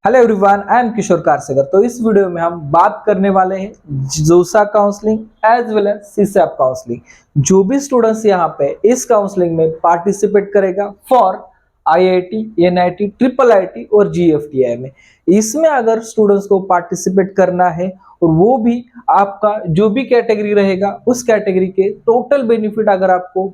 Hello everyone, I am किशोर कारसेकर। तो इस video में हम बात करने वाले हैं JoSAA counselling as well as CSAB counselling. जो भी स्टूडेंट्स यहाँ पे इस काउंसलिंग में पार्टिसिपेट करेगा for IIT, NIT, triple IT और जीएफटीआई में, इसमें अगर स्टूडेंट्स को पार्टिसिपेट करना है और वो भी आपका जो भी कैटेगरी रहेगा उस कैटेगरी के टोटल बेनिफिट अगर आपको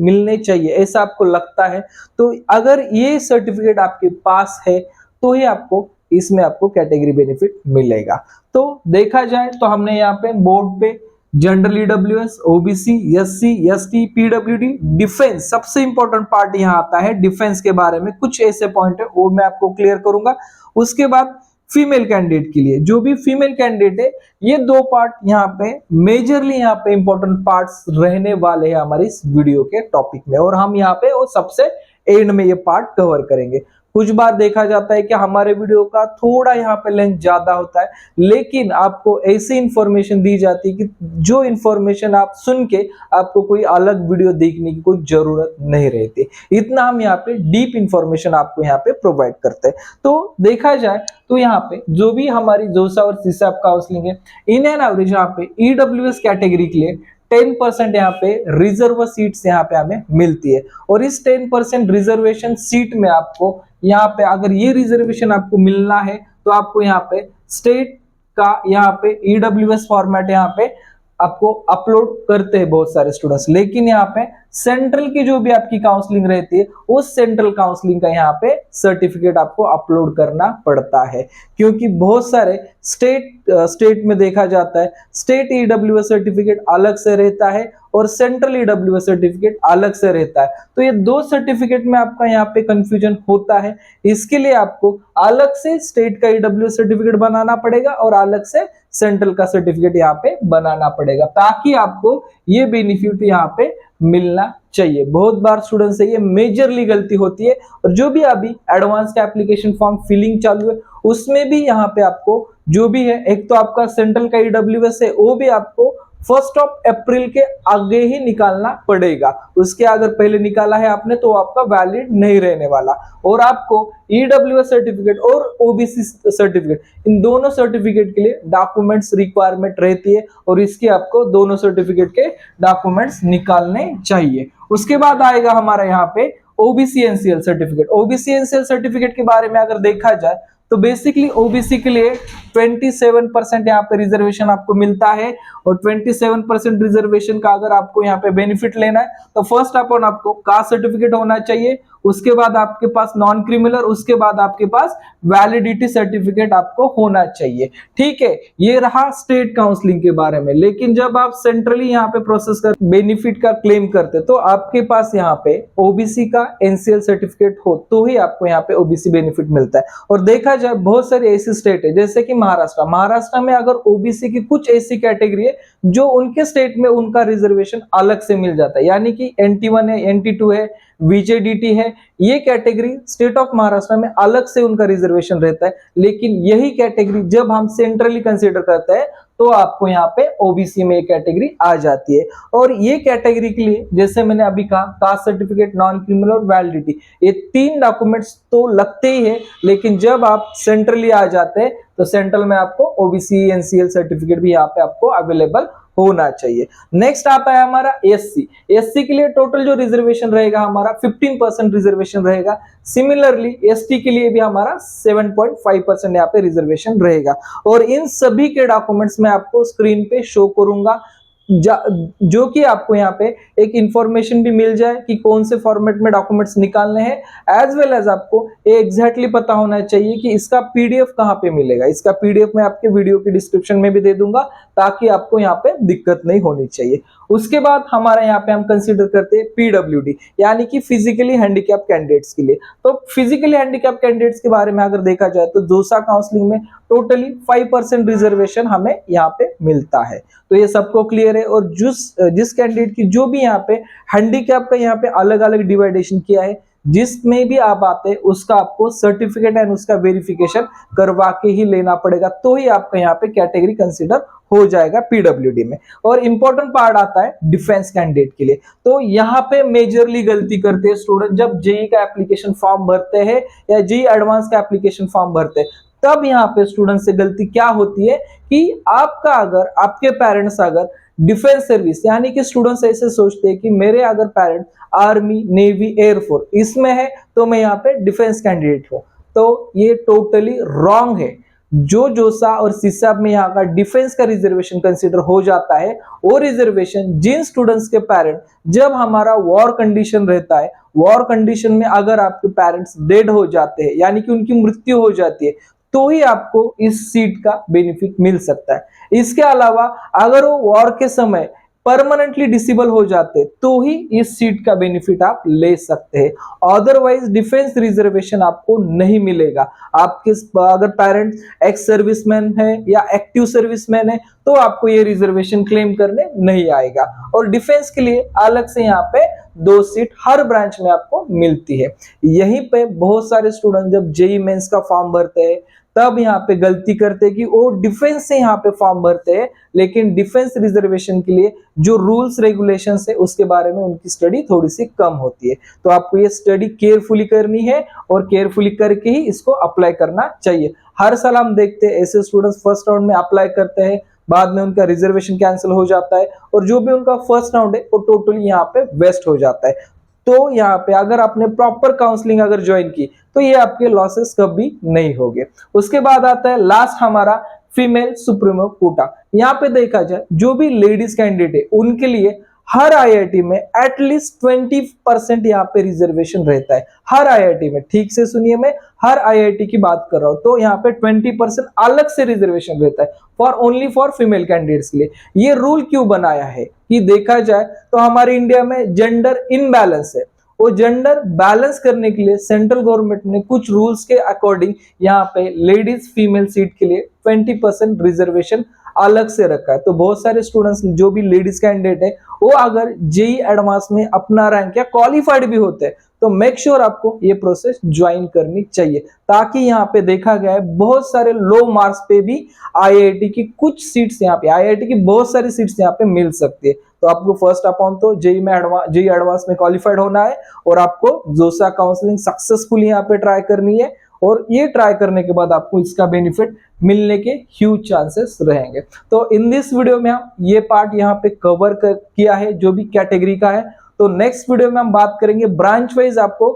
मिलने चाहिए ऐसा आपको लगता है, तो अगर ये सर्टिफिकेट आपके पास है तो ही आपको इसमें आपको कैटेगरी बेनिफिट मिलेगा। तो देखा जाए तो हमने यहाँ पे बोर्ड पे general EWS, OBC, SC, ST, PWD, defence, सबसे इंपॉर्टेंट पार्ट यहाँ आता है डिफेंस के बारे में कुछ ऐसे पॉइंट है वो मैं आपको क्लियर करूंगा। उसके बाद फीमेल कैंडिडेट के लिए, जो भी फीमेल कैंडिडेट है, ये दो पार्ट यहाँ पे मेजरली यहाँ पे इंपॉर्टेंट पार्ट्स रहने वाले हैं हमारे इस वीडियो के टॉपिक में, और हम यहाँ पे वो सबसे एंड में ये पार्ट कवर करेंगे। कुछ बार देखा जाता है कि हमारे वीडियो का थोड़ा यहाँ पे लेंथ ज्यादा होता है, लेकिन आपको ऐसी इंफॉर्मेशन दी जाती है कि जो इंफॉर्मेशन आप सुन के आपको कोई अलग वीडियो देखने की कोई जरूरत नहीं रहती। इतना हम यहाँ पे डीप इंफॉर्मेशन आपको यहाँ पे प्रोवाइड करते हैं। तो देखा जाए तो यहाँ पे जो भी हमारी जोसा और सीसैप काउंसलिंग है, इन एन एवरेज यहाँ पे ईडब्ल्यूएस कैटेगरी के लिए 10% यहाँ पे रिजर्व सीट्स यहाँ पे हमें मिलती है, और इस 10% रिजर्वेशन सीट में आपको यहाँ पे अगर ये रिजर्वेशन आपको मिलना है तो आपको यहाँ पे स्टेट का यहाँ पे ईडब्ल्यूएस फॉर्मेट यहाँ पे आपको अपलोड करते हैं बहुत सारे स्टूडेंट्स, लेकिन यहाँ पे सेंट्रल की जो भी आपकी काउंसलिंग रहती है उस सेंट्रल काउंसलिंग का यहाँ पे सर्टिफिकेट आपको अपलोड करना पड़ता है, क्योंकि बहुत सारे स्टेट में देखा जाता है स्टेट ईडब्ल्यूएस सर्टिफिकेट अलग से रहता है और सेंट्रल ईडब्ल्यूएस सर्टिफिकेट अलग से रहता है। तो ये दो सर्टिफिकेट में आपका यहाँ पे कंफ्यूजन होता है, इसके लिए आपको अलग से स्टेट का ईडब्ल्यूएस सर्टिफिकेट बनाना पड़ेगा और अलग से सेंट्रल का सर्टिफिकेट यहाँ पे बनाना पड़ेगा, ताकि आपको ये बेनिफिट यहाँ पे मिलना चाहिए। बहुत बार स्टूडेंट से ये मेजरली गलती होती है, और जो भी अभी एडवांस का एप्लीकेशन फॉर्म फिलिंग चालू है उसमें भी यहाँ पे आपको जो भी है, एक तो आपका सेंट्रल का ईडब्ल्यूएस है वो भी आपको 1 अप्रैल के आगे ही निकालना पड़ेगा। उसके अगर पहले निकाला है आपने तो आपका वैलिड नहीं रहने वाला, और आपको ईडब्ल्यूएस सर्टिफिकेट और ओबीसी सर्टिफिकेट, इन दोनों सर्टिफिकेट के लिए डॉक्यूमेंट्स रिक्वायरमेंट रहती है, और इसके आपको दोनों सर्टिफिकेट के डॉक्यूमेंट्स निकालने चाहिए। उसके बाद आएगा हमारा यहाँ पे OBC NCL certificate. OBC NCL certificate के बारे में अगर देखा जाए तो बेसिकली ओबीसी के लिए 27% यहाँ पे रिजर्वेशन आपको मिलता है, और 27% रिजर्वेशन का अगर आपको यहाँ पे बेनिफिट लेना है तो फर्स्ट अपन आपको कास्ट सर्टिफिकेट होना चाहिए, उसके बाद आपके पास नॉन क्रिमिनल, उसके बाद आपके पास वैलिडिटी सर्टिफिकेट आपको होना चाहिए। ठीक है, ये रहा स्टेट काउंसलिंग के बारे में। लेकिन जब आप सेंट्रली यहाँ पे प्रोसेस कर बेनिफिट का क्लेम करते तो आपके पास यहाँ पे ओबीसी का एनसीएल सर्टिफिकेट हो तो ही आपको यहाँ पे ओबीसी बेनिफिट मिलता है। और देखा जाए बहुत सारे ऐसे स्टेट है जैसे कि महाराष्ट्र में अगर ओबीसी की कुछ ऐसी कैटेगरी है जो उनके स्टेट में उनका रिजर्वेशन अलग से मिल जाता है, यानी कि NT1 है, NT2 है, VJDT है, ये कैटेगरी स्टेट ऑफ महाराष्ट्र में अलग से उनका रिजर्वेशन रहता है। लेकिन यही कैटेगरी जब हम सेंट्रली कंसीडर करते हैं तो आपको यहाँ पे ओबीसी में कैटेगरी आ जाती है, और ये कैटेगरी के लिए जैसे मैंने अभी कहा कास्ट सर्टिफिकेट, नॉन क्रिमिनल और वैलिडिटी, ये 3 डॉक्यूमेंट्स तो लगते ही है। लेकिन जब आप सेंट्रली आ जाते हैं तो सेंट्रल में आपको ओबीसी एनसीएल सर्टिफिकेट भी यहाँ पे आपको अवेलेबल होना चाहिए। नेक्स्ट आता है हमारा एससी के लिए टोटल जो रिजर्वेशन रहेगा हमारा 15% रिजर्वेशन रहेगा। सिमिलरली एसटी के लिए भी हमारा 7.5% यहाँ पे रिजर्वेशन रहेगा, और इन सभी के डॉक्यूमेंट्स मैं आपको स्क्रीन पे शो करूंगा, जो कि आपको यहाँ पे एक इंफॉर्मेशन भी मिल जाए कि कौन से फॉर्मेट में डॉक्यूमेंट्स निकालने हैं, एज वेल एज आपको एग्जैक्टली पता होना चाहिए कि इसका पीडीएफ कहाँ पे मिलेगा। इसका पीडीएफ मैं आपके वीडियो के डिस्क्रिप्शन में भी दे दूंगा, ताकि आपको यहाँ पे दिक्कत नहीं होनी चाहिए। उसके बाद हमारा यहाँ पे हम कंसीडर करते हैं पीडब्ल्यूडी, यानी कि फिजिकली हैंडीकैप कैंडिडेट्स के लिए। तो फिजिकली हैंडीकैप कैंडिडेट्स के बारे में अगर देखा जाए तो जोसा काउंसलिंग में टोटली 5% रिजर्वेशन हमें यहाँ पे मिलता है। तो ये सबको क्लियर है, और जिस कैंडिडेट की जो भी यहाँ पे हैंडीकैप का यहाँ पे अलग अलग डिवाइडेशन किया है, जिसमें भी आप आते हैं उसका आपको सर्टिफिकेट एंड उसका वेरिफिकेशन करवा के ही लेना पड़ेगा, तो ही आपका यहाँ पे कैटेगरी कंसीडर हो जाएगा पीडब्ल्यूडी में। और इंपॉर्टेंट पार्ट आता है डिफेंस कैंडिडेट के लिए। तो यहाँ पे मेजरली गलती करते हैं स्टूडेंट जब जेई का एप्लीकेशन फॉर्म भरते हैं या जेई एडवांस का एप्लीकेशन फॉर्म भरते हैं, तब यहाँ पे स्टूडेंट से गलती क्या होती है कि आपका अगर आपके पेरेंट्स अगर डिफेंस सर्विस, यानी कि स्टूडेंट्स ऐसे सोचते हैं कि मेरे अगर पेरेंट्स आर्मी, नेवी, एयरफोर्स इसमें है तो मैं यहाँ पे डिफेंस कैंडिडेट हूं, तो ये टोटली रॉन्ग है। जो जोसा और सीसैप में यहाँ का डिफेंस का रिजर्वेशन कंसीडर हो जाता है, वो रिजर्वेशन जिन स्टूडेंट्स के पेरेंट जब हमारा वॉर कंडीशन रहता है, वॉर कंडीशन में अगर आपके पेरेंट्स डेड हो जाते हैं यानी कि उनकी मृत्यु हो जाती है, तो ही आपको इस सीट का बेनिफिट मिल सकता है। इसके अलावा अगर वो वॉर के समय परमानेंटली डिसेबल हो जाते तो ही इस सीट का बेनिफिट आप ले सकते हैं, अदरवाइज डिफेंस रिजर्वेशन आपको नहीं मिलेगा। आपके अगर पेरेंट्स एक्स सर्विसमैन है या एक्टिव सर्विसमैन है तो आपको ये रिजर्वेशन क्लेम करने नहीं आएगा। और डिफेंस के लिए अलग से यहाँ पे 2 सीट हर ब्रांच में आपको मिलती है। यहीं पे बहुत सारे स्टूडेंट जब जेई मेंस का फॉर्म भरते हैं तब यहाँ पे गलती करते हैं कि वो डिफेंस से यहाँ पे फॉर्म भरते हैं, लेकिन डिफेंस रिजर्वेशन के लिए जो रूल्स रेगुलेशंस है उसके बारे में उनकी स्टडी थोड़ी सी कम होती है। तो आपको ये स्टडी केयरफुली करनी है और केयरफुली करके ही इसको अप्लाई करना चाहिए। हर साल हम देखते हैं ऐसे स्टूडेंट्स फर्स्ट राउंड में अप्लाई करते हैं, बाद में उनका रिजर्वेशन कैंसिल हो जाता है और जो भी उनका फर्स्ट राउंड है वो टोटली यहाँ पे वेस्ट हो जाता है। तो यहाँ पे अगर आपने प्रॉपर काउंसलिंग अगर ज्वाइन की तो ये आपके लॉसेस कभी नहीं होंगे। उसके बाद आता है लास्ट हमारा फीमेल सुप्रीमो कोटा। यहाँ पे देखा जाए जो भी लेडीज कैंडिडेट है उनके लिए हर आईआईटी में एटलीस्ट 20% यहाँ पे रिजर्वेशन रहता है। हर आईआईटी में, ठीक से सुनिए, मैं हर आईआईटी की बात कर रहा हूं, तो यहाँ पे 20% अलग से रिजर्वेशन रहता है for only for female candidates के लिए। ये रूल क्यों बनाया है कि देखा जाए तो हमारे इंडिया में जेंडर इनबैलेंस है, वो जेंडर बैलेंस करने के लिए सेंट्रल गवर्नमेंट ने कुछ रूल्स के अकॉर्डिंग यहाँ पे लेडीज फीमेल सीट के लिए 20% रिजर्वेशन अलग से रखा है। तो बहुत सारे स्टूडेंट्स जो भी लेडीज कैंडिडेट है वो अगर जेई एडवांस में अपना रैंक या क्वालिफाइड भी होते हैं तो मेक श्योर आपको ये प्रोसेस ज्वाइन करनी चाहिए, ताकि यहाँ पे देखा गया है बहुत सारे लो मार्क्स पे भी आईआईटी की कुछ सीट्स, यहाँ पे आईआईटी की बहुत सारी सीट्स यहाँ पे मिल सकती है। तो आपको फर्स्ट अपॉन तो जेई एडवांस में क्वालिफाइड होना है और आपको जोसा काउंसलिंग सक्सेसफुल यहाँ पे ट्राई करनी है, और ये ट्राई करने के बाद आपको इसका बेनिफिट मिलने के ह्यूज चांसेस रहेंगे। तो इन दिस वीडियो में हम ये पार्ट यहाँ पे कवर किया है जो भी कैटेगरी का है। तो नेक्स्ट वीडियो में हम बात करेंगे ब्रांच वाइज आपको,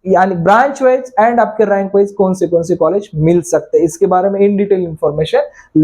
यानी ब्रांच वाइज एंड आपके रैंक वाइज कौन से कॉलेज मिल सकते हैं, इसके बारे में इन डिटेल इंफॉर्मेशन